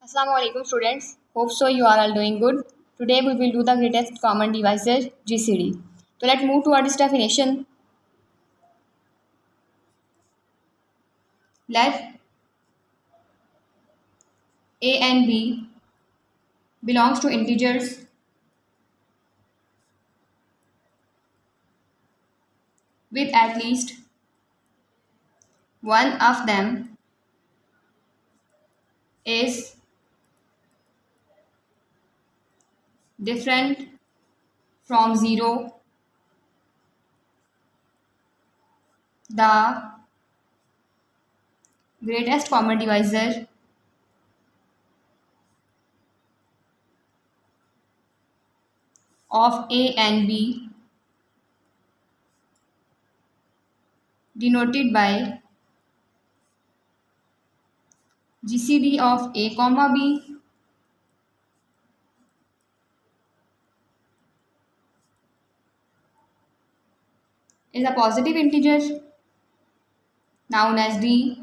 Assalamualaikum students. Hope so you are all doing good. Today we will do the greatest common divisor GCD. So let's move towards its definition. Let A and B belongs to integers with at least one of them is different from 0. The greatest common divisor of A and B denoted by GCD of A comma B is a positive integer known as D,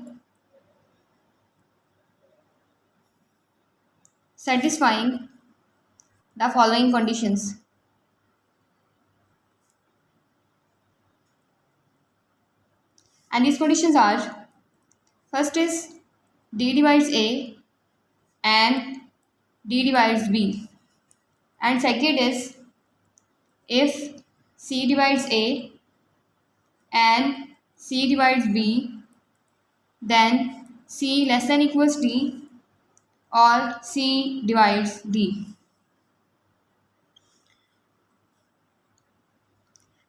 satisfying the following conditions. And these conditions are: first is D divides A and D divides B, and second is if C divides A and C divides B, then C less than equals D or C divides D.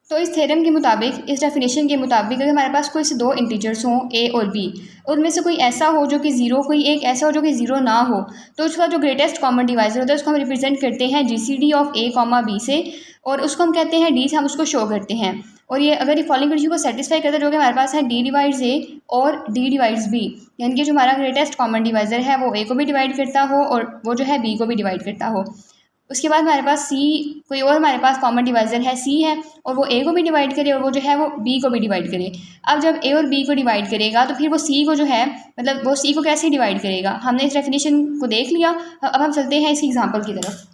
तो इस theorem के मुताबिक, इस definition के मुताबिक, अगर हमारे पास कोई से दो इंटीजर्स हों A और B, और उनमें से कोई ऐसा हो जो कि ज़ीरो, कोई एक ऐसा हो जो कि ज़ीरो ना हो, तो उसका जो ग्रेटेस्ट कॉमन डिवाइजर होता है उसको हम रिप्रेजेंट करते हैं GCD of A comma B से, और उसको हम कहते हैं D से, हम उसको शो करते हैं। और ये अगर ये फॉलोइंग कंडीशन को सेटिस्फाई करता है, जो कि हमारे पास है D डिवाइड्स A और D डिवाइड्स B, यानी कि जो हमारा ग्रेटेस्ट कॉमन डिवाइजर है वो A को भी डिवाइड करता हो और वो जो है B को भी डिवाइड करता हो। उसके बाद हमारे पास कोई और हमारे पास कॉमन डिवाइजर है C है, और वो A को भी डिवाइड करे और वो जो है वो B को भी डिवाइड करे। अब जब A और B को डिवाइड करेगा तो फिर वो C को जो है, मतलब वो C को कैसे डिवाइड करेगा, हमने इस डेफिनेशन को देख लिया। अब हम चलते हैं इसी एग्जांपल की तरफ।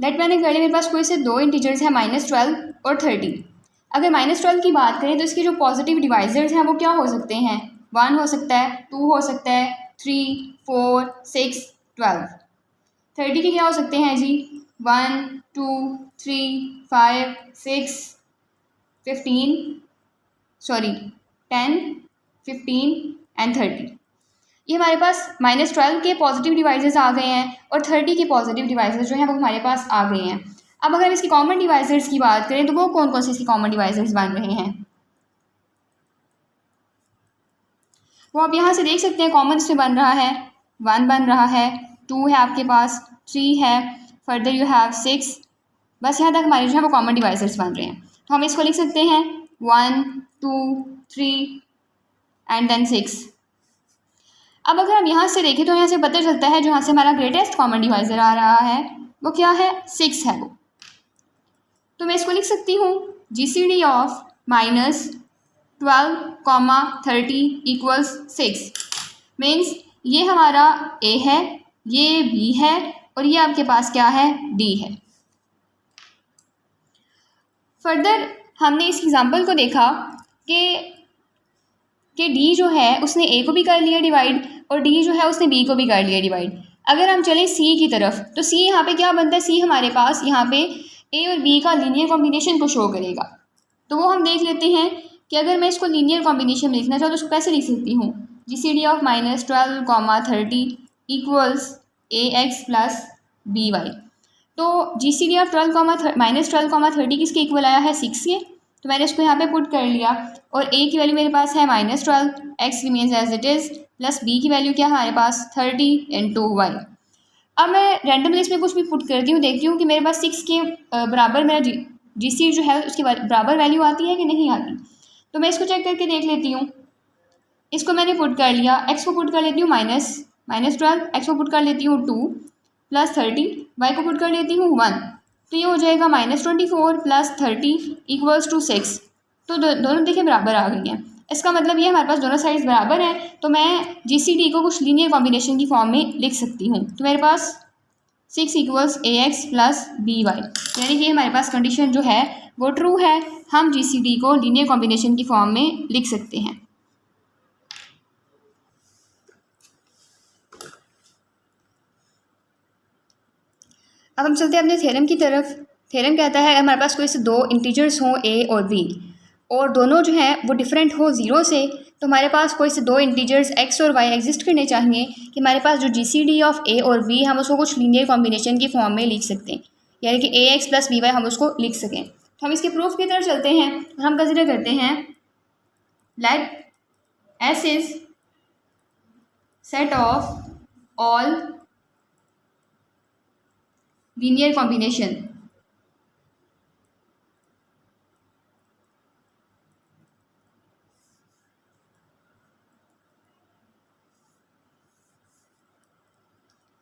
लेट मैंने कर लिया, मेरे पास कोई से दो इंटीजर्स हैं -12 और 30। अगर -12 की बात करें तो इसके जो पॉजिटिव डिवाइजर्स हैं वो क्या हो सकते हैं? 1 हो सकता है, 2 हो सकता है, 3, 4, 6, 12। 30 के क्या हो सकते हैं जी? 1, 2, 3, 5, 6, 15, 10, 15 एंड 30। ये हमारे पास -12 के पॉजिटिव डिवाइजर्स आ गए हैं और 30 के पॉजिटिव डिवाइजर्स जो हैं वो हमारे पास आ गए हैं। अब अगर इसकी कॉमन डिवाइजर्स की बात करें तो वो कौन कौन से इसके कॉमन डिवाइजर्स बन रहे हैं, वो आप यहाँ से देख सकते हैं। कॉमन इसमें बन रहा है 1 बन रहा है, 2 है आपके पास, 3 है, फर्दर यू हैव 6। बस यहाँ तक हमारे जो है वो कॉमन डिवाइजर्स बन रहे हैं। तो हम इसको लिख सकते हैं 1, 2, 3 एंड देन 6। अब अगर हम यहाँ से देखें तो यहाँ से पता चलता है जो यहाँ से हमारा ग्रेटेस्ट कॉमन डिवाइजर आ रहा है वो क्या है? 6 है वो। तो मैं इसको लिख सकती हूँ GCD ऑफ -12, 30 इक्वल्स 6। मीन्स ये हमारा A है, ये B है और ये आपके पास क्या है? D है। फर्दर हमने इस एग्जाम्पल को देखा कि D जो है उसने A को भी कर लिया डिवाइड और D जो है उसने B को भी कर लिया डिवाइड। अगर हम चलें C की तरफ तो C यहाँ पे क्या बनता है? C हमारे पास यहाँ पे A और B का लीनियर कॉम्बिनेशन को शो करेगा। तो वो हम देख लेते हैं कि अगर मैं इसको लीनियर कॉम्बिनेशन में लिखना चाहूँ तो उसको कैसे लिख सकती हूँ? GCD of -12, 30 equals AX plus BY। तो GCD ऑफ -12, 30 किसके इक्वल आया है? 6 के। तो मैंने इसको यहाँ पे पुट कर लिया और A की वैल्यू मेरे पास है -12, X remains as it is, plus B की वैल्यू क्या है हमारे पास? 30 इंटू Y। अब मैं रैंडमली इसमें कुछ भी पुट करती हूँ, देखती हूँ कि मेरे पास 6 के बराबर मेरा GCD जो है उसके बराबर वैल्यू आती है कि नहीं आती। तो मैं इसको चेक करके देख लेती हूँ। इसको मैंने पुट कर लिया, X को पुट कर लेती हूँ -12, X को पुट कर लेती हूँ 2 प्लस 30, Y को पुट कर लेती हूँ 1। तो ये हो जाएगा -24 + 30 = 6। तो दोनों देखिए बराबर आ गई हैं। इसका मतलब ये हमारे पास दोनों साइड्स बराबर हैं, तो मैं GCD को कुछ लीनियर कॉम्बिनेशन की फॉर्म में लिख सकती हूँ। तो मेरे पास 6 = AX + BY, यानी कि हमारे पास कंडीशन जो है वो ट्रू है। हम GCD को लीनियर कॉम्बिनेशन की फॉर्म में लिख सकते हैं। अब हम चलते हैं अपने थ्योरम की तरफ। थ्योरम कहता है हमारे पास कोई से दो इंटीजर्स हों A और B, और दोनों जो हैं वो डिफरेंट हो 0 से, तो हमारे पास कोई से दो इंटीजर्स X और Y एग्जिस्ट करने चाहिए कि हमारे पास जो GCD ऑफ A और B हम उसको कुछ लीनियर कॉम्बिनेशन की फॉर्म में लिख सकते हैं, यानी कि AX + BY हम उसको लिख सकें। तो हम इसके प्रूफ की तरफ चलते हैं और हम कंसिडर करते हैं let S is set of all linear combination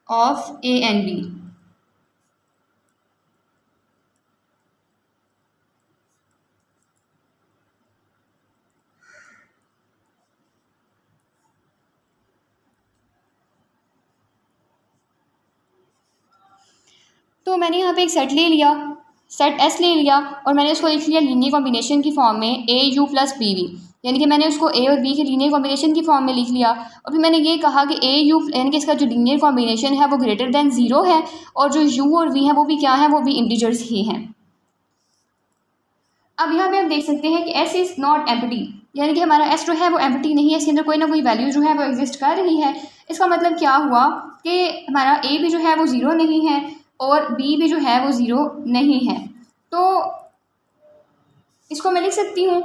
of A and B। तो मैंने यहाँ पे एक सेट ले लिया, सेट S ले लिया, और मैंने उसको लिख लिया लीनियर कॉम्बिनेशन की फॉर्म में AU + BV, यानी कि मैंने उसको A और B के लीनियर कॉम्बिनेशन की फॉर्म में लिख लिया। और फिर मैंने ये कहा कि AU यानी कि इसका जो लीनियर कॉम्बिनेशन है वो > 0 है, और जो U और V है वो भी क्या है, वो भी इंटीजर्स ही हैं। अब यहाँ पे आप देख सकते हैं कि S इज़ नॉट एम्प्टी, यानी कि हमारा S जो है वो एम्प्टी नहीं है, इसके अंदर कोई ना कोई वैल्यू जो है वो एग्जिस्ट कर रही है। इसका मतलब क्या हुआ कि हमारा A भी जो है वो 0 नहीं है और B भी जो है वो 0 नहीं है। तो इसको मैं लिख सकती हूँ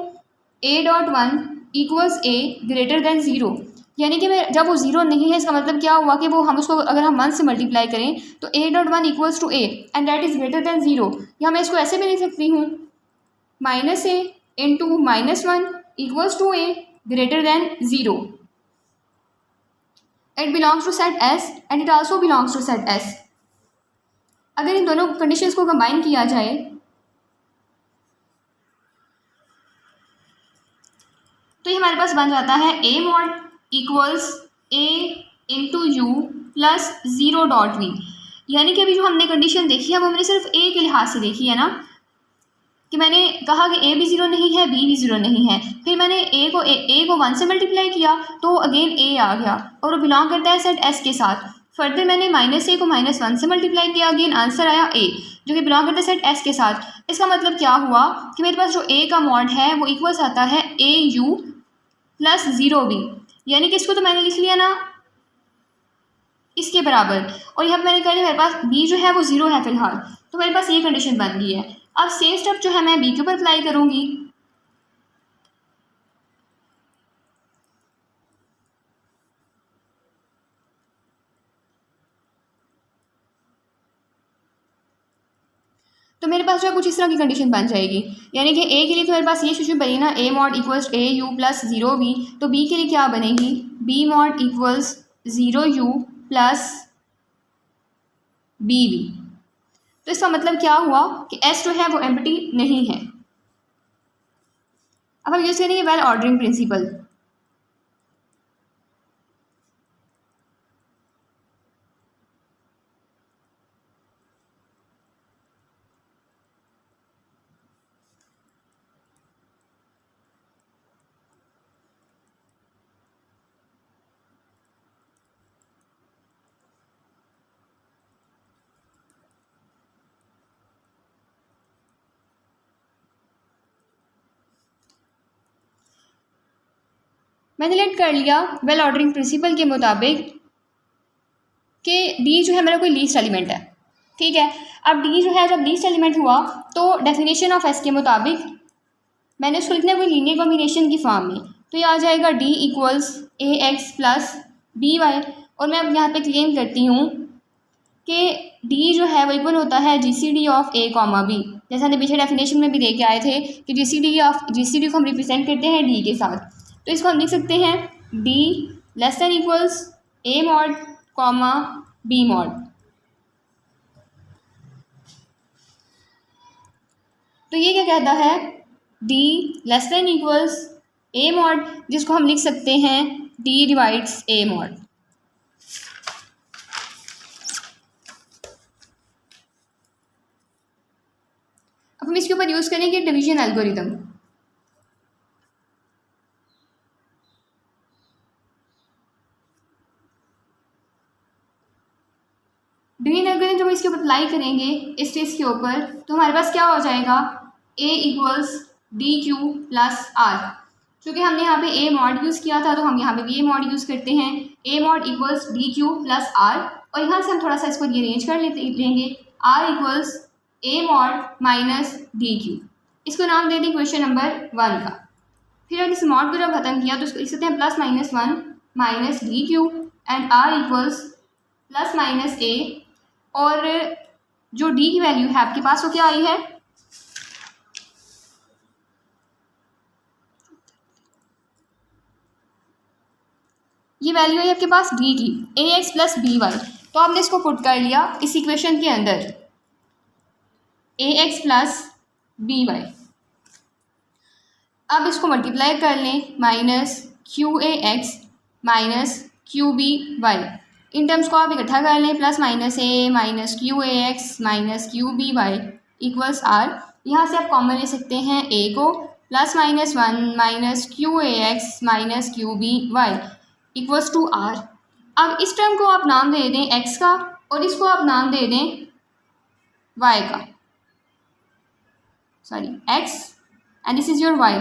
A.1 = A > 0, यानी कि मैं जब वो 0 नहीं है इसका मतलब क्या हुआ कि वो हम उसको अगर हम 1 से मल्टीप्लाई करें तो A.1 = A and that is > 0, या मैं इसको ऐसे भी लिख सकती हूँ -A × -1 = A > 0। It belongs to set S and it also belongs to set S। अगर इन दोनों कंडीशंस को कंबाइन किया जाए तो ये हमारे पास बन जाता है A mod = A × U + 0.V, यानी कि अभी जो हमने कंडीशन देखी है वो हमने सिर्फ A के लिहाज से देखी है ना, कि मैंने कहा कि A भी 0 नहीं है, B भी 0 नहीं है। फिर मैंने A को 1 से मल्टीप्लाई किया तो अगेन A आ गया और वो बिलोंग करता है सेट S के साथ। फर्दर मैंने -A को -1 से मल्टीप्लाई किया, अगेन आंसर आया A, जो कि बिलोंग करता है सेट S के साथ। इसका मतलब क्या हुआ कि मेरे पास जो A का मॉड है वो इक्वल्स आता है AU + 0B, यानी कि इसको तो मैंने लिख लिया ना इसके बराबर, और यहाँ पर मैंने कर लिया मेरे पास B जो है वो 0 है फिलहाल, तो मेरे पास ये कंडीशन बन गई है। अब सेम स्टेप जो है मैं B के ऊपर अप्लाई करूँगी। तो मेरे पास जो है कुछ इस तरह की कंडीशन बन जाएगी, यानी कि A के लिए तो मेरे पास ये सिचुएशन बनी ना A mod = AU + 0B, तो B के लिए क्या बनेगी B mod = 0U + BV। तो इसका मतलब क्या हुआ कि S जो है वो एम्प्टी नहीं है। अब हम यूज़ करेंगे वेल ऑर्डरिंग प्रिंसिपल। मैंने लेट कर लिया वेल ऑर्डरिंग प्रिंसिपल के मुताबिक कि D जो है मेरा कोई लीस्ट एलिमेंट है, ठीक है। अब D जो है जब लीस्ट एलिमेंट हुआ तो डेफिनेशन ऑफ S के मुताबिक मैंने उसको लिखना है कोई लीनियर कॉम्बिनेशन की फॉर्म में, तो ये आ जाएगा D = AX + BY, और मैं अब यहाँ पे क्लेम करती हूँ कि D जो है वो इक्वल होता है GCD ऑफ A, B, जैसा हमने पीछे डेफिनेशन में भी देख के आए थे कि GCD को हम रिप्रेजेंट करते हैं D के साथ। तो इसको हम लिख सकते हैं D <= A mod, B mod। तो ये क्या कहता है, D less than equals a mod, जिसको हम लिख सकते हैं डी डिवाइड्स ए मॉड। अब हम इसके ऊपर यूज़ करेंगे डिवीजन एल्गोरिदम। डिवीजन एल्गोरिदम जब हम इसके ऊपर अप्लाई करेंगे इस चीज़ के ऊपर, तो हमारे पास क्या हो जाएगा, A equals D Q plus R. चूँकि हमने यहाँ पे ए मॉड यूज़ किया था तो हम यहाँ पे भी ए मॉड यूज़ करते हैं, A mod equals D Q plus R. और यहाँ से हम थोड़ा सा इसको रीअरेंज कर लेंगे, r equals a mod minus D q. इसको नाम दे दें क्वेश्चन नंबर 1 का। फिर अगर इस मॉड को जब खत्म किया तो इसको लिख सकते हैं plus minus 1 minus D Q and R equals plus minus A. और जो डी की वैल्यू है आपके पास वो क्या आई है, ये वैल्यू है आपके पास डी की, ए एक्स प्लस बी वाई। तो आपने इसको पुट कर लिया इस इक्वेशन के अंदर, a x plus b y. अब इसको मल्टीप्लाई कर लें, minus q a x minus q b y. इन टर्म्स को आप इकट्ठा कर लें, plus minus a minus q a x minus q b y equals r. यहाँ से आप कॉमन ले सकते हैं ए को, plus minus 1 minus q a x minus q b y equals to r. अब इस टर्म को आप नाम दे दें एक्स का और इसको आप नाम दे दें वाई का, sorry x and this is your y.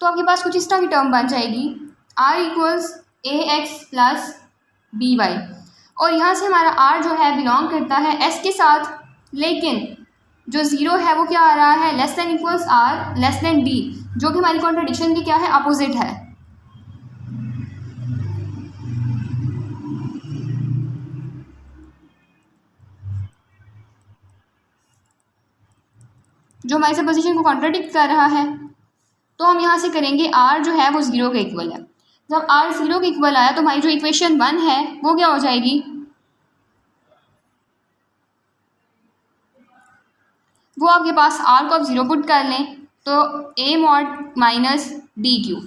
तो आपके पास कुछ इस तरह की टर्म बन जाएगी, r equals a x plus b y. और यहाँ से हमारा आर जो है बिलोंग करता है एस के साथ, लेकिन जो ज़ीरो है वो क्या आ रहा है, less than equals r less than d, जो कि हमारी कॉन्ट्रडिक्शन की क्या है, अपोजिट है। जो हमारी सपोजिशन को कॉन्ट्रडिक्ट कर रहा है। तो हम यहाँ से करेंगे आर जो है वो ज़ीरो के इक्वल है। जब आर ज़ीरो के इक्वल आया तो हमारी जो इक्वेशन 1 है वो क्या हो जाएगी, वो आपके पास आर को आप ज़ीरो पुट कर लें तो ए मॉड माइनस डी क्यू।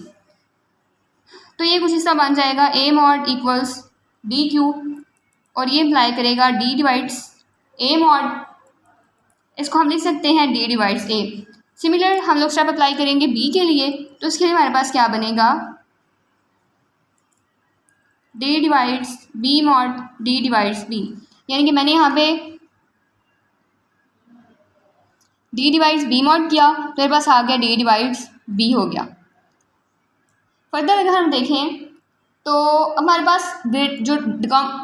तो ये कुछ हिस्सा बन जाएगा, ए मॉड इक्वल्स डी क्यू और ये अप्लाई करेगा डी डिवाइड्स ए मॉड, इसको हम लिख सकते हैं डी डिवाइड्स ए। सिमिलर हम लोग स्टेप अप्लाई करेंगे बी के लिए, तो इसके लिए हमारे पास क्या बनेगा, d divides b mod d divides b. यानी कि मैंने यहाँ पे डी डिवाइड्स बी मॉड किया तो मेरे पास आ गया डी डिवाइड्स बी हो गया। फर्दर अगर हम देखें तो हमारे पास जो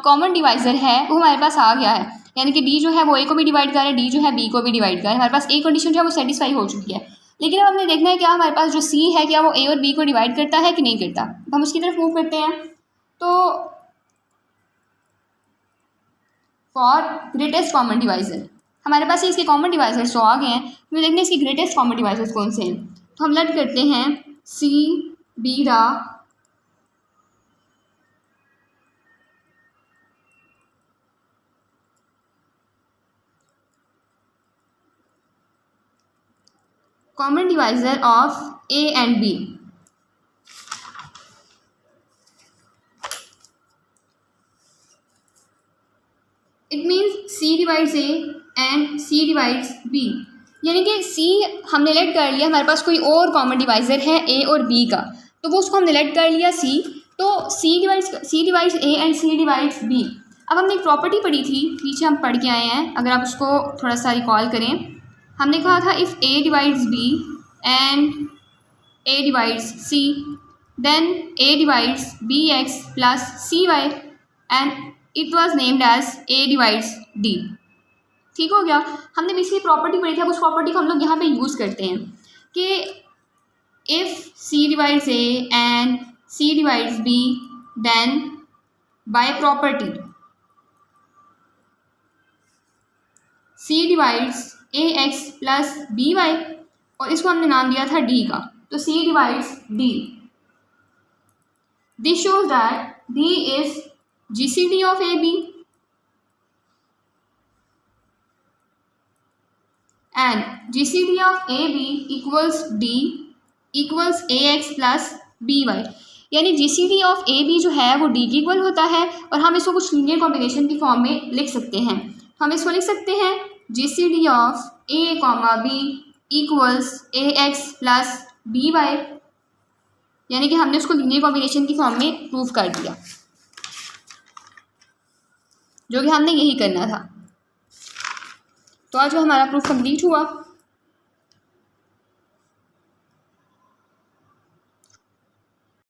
कॉमन डिवाइज़र है वो हमारे पास आ गया है, यानी कि डी जो है वो ए को भी डिवाइड कर रहा है, डी जो है बी को भी डिवाइड कर रहा है। हमारे पास ए कंडीशन जो है वो सेटिस्फाई हो चुकी है। लेकिन अब हमने देखना है क्या हमारे पास जो सी है क्या वो ए और बी को डिवाइड करता है कि नहीं करता। हम उसकी तरफ मूव करते हैं। तो फॉर ग्रेटेस्ट कॉमन डिवाइज़र हमारे पास इसके कॉमन डिवाइज़र्स तो आ गए हैं, हमें देखना है इसके ग्रेटेस्ट कॉमन डिवाइज़र्स कौन से हैं। तो हम लेट करते हैं सी बी रा common divisor of A and B. It means C divides A and C divides B. यानी कि C हमने लेट कर लिया, हमारे पास कोई और कॉमन डिवाइज़र है A और B का, तो वो उसको हमने लेट कर लिया C, तो C divides A and C divides B। अब हमने एक प्रॉपर्टी पढ़ी थी, पीछे हम पढ़ के आए हैं, अगर आप उसको थोड़ा सा रिकॉल करें, हमने कहा था if A divides B and A divides C, then A divides BX plus CY and it was named as A divides D। ठीक हो गया। हमने बेसिकली प्रॉपर्टी पढ़ी थी, अब उस प्रॉपर्टी को हम लोग यहाँ पे यूज़ करते हैं कि if C divides A and C divides B, then by property C divides AX plus BY, और इसको हमने नाम दिया था D का, तो C divides D। This shows that D is GCD of AB and GCD of AB equals D equals AX plus BY। यानी GCD of AB जो है वो D की इक्वल होता है, और हम इसको कुछ लीनियर कॉम्बिनेशन की फॉर्म में लिख सकते हैं। हम इसको लिख सकते हैं GCD of A, B equals AX plus BY, यानी कि हमने उसको लीनियर कॉम्बिनेशन की फॉर्म में प्रूव कर दिया, जो कि हमने यही करना था। तो आज जो हमारा प्रूफ कंप्लीट हुआ।